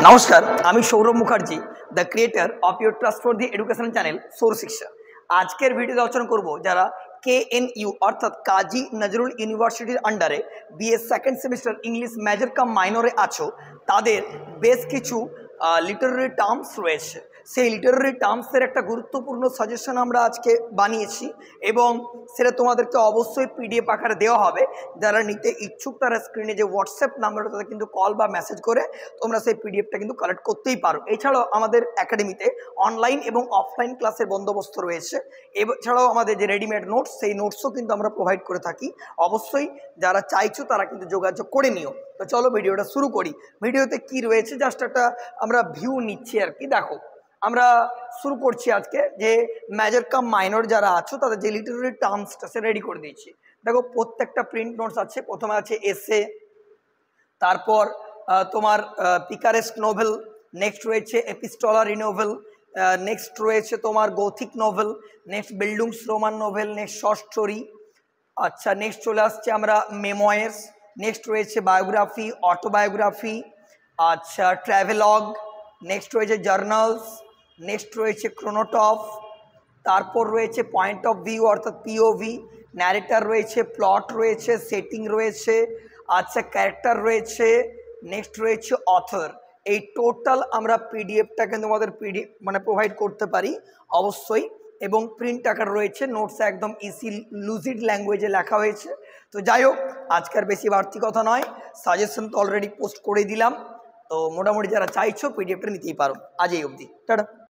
নমস্কার, আমি Sourav Mukherjee, the creator of your trustworthy education channel সৌর শিক্ষা। আজকের ভিডিওতে আলোচনা করব যারা KNU অর্থাৎ কাজী নজরুল ইউনিভার্সিটির আন্ডারে BA second semester English major cum মাইনরে আছো, তাদের বেশ কিছু লিটারারি টার্মস রয়েছে। সেই লিটারারি টার্মসের একটা গুরুত্বপূর্ণ সাজেশন আমরা আজকে বানিয়েছি এবং সেটা তোমাদেরকে অবশ্যই PDF আকারে দেওয়া হবে। যারা নিতে ইচ্ছুক তারা স্ক্রিনে যে হোয়াটসঅ্যাপ নাম্বারটা তাদের কিন্তু কল বা মেসেজ করে তোমরা সেই PDFটা কিন্তু কালেক্ট করতেই পারো। এছাড়াও আমাদের একাডেমিতে অনলাইন এবং অফলাইন ক্লাসের বন্দোবস্ত রয়েছে। এছাড়াও আমাদের যে রেডিমেড নোটস, সেই নোটসও কিন্তু আমরা প্রোভাইড করে থাকি। অবশ্যই যারা চাইছো তারা কিন্তু যোগাযোগ করে নিও। তো চলো ভিডিওটা শুরু করি। ভিডিওতে কি রয়েছে জাস্ট একটা আমরা ভিউ নিচ্ছি আর কি। দেখো, আমরা শুরু করছি আজকে যে মেজর কাম মাইনর যারা আছো তাদের যে লিটারারি টার্মসটা সে রেডি করে দিয়েছি। দেখো, প্রত্যেকটা প্রিন্ট নোটস আছে। প্রথমে আছে এসে, তারপর তোমার পিকারেস্ক নোভেল, নেক্সট রয়েছে এপিস্টোলারি নোভেল, নেক্সট রয়েছে তোমার gothic novel, next bildungsroman novel, next short story. আচ্ছা, নেক্সট চলে আসছে আমরা মেমোয়ার্স, নেক্সট রয়েছে বায়োগ্রাফি, অটোবায়োগ্রাফি, আচ্ছা ট্র্যাভেলগ, নেক্সট রয়েছে জার্নালস, নেক্সট রয়েছে ক্রোনোটপ, তারপর রয়েছে পয়েন্ট অফ ভিউ অর্থাৎ POV, ন্যারেটার রয়েছে, প্লট রয়েছে, সেটিং রয়েছে, আচ্ছা ক্যারেক্টার রয়েছে, নেক্সট রয়েছে অথর। এই টোটাল আমরা PDFটা কিন্তু আমাদের প্রোভাইড করতে পারি অবশ্যই, এবং প্রিন্ট আকার রয়েছে। নোটস একদম ইজি লুজিড ল্যাঙ্গুয়েজে লেখা হয়েছে। তো যাই হোক, আজকের বেশি বাড়তি কথা নয়, সাজেশন তো অলরেডি পোস্ট করে দিলাম। তো মোটামুটি যারা চাইছো PDFটা নিতেই পারো। আজ এই অবধি, টাটা।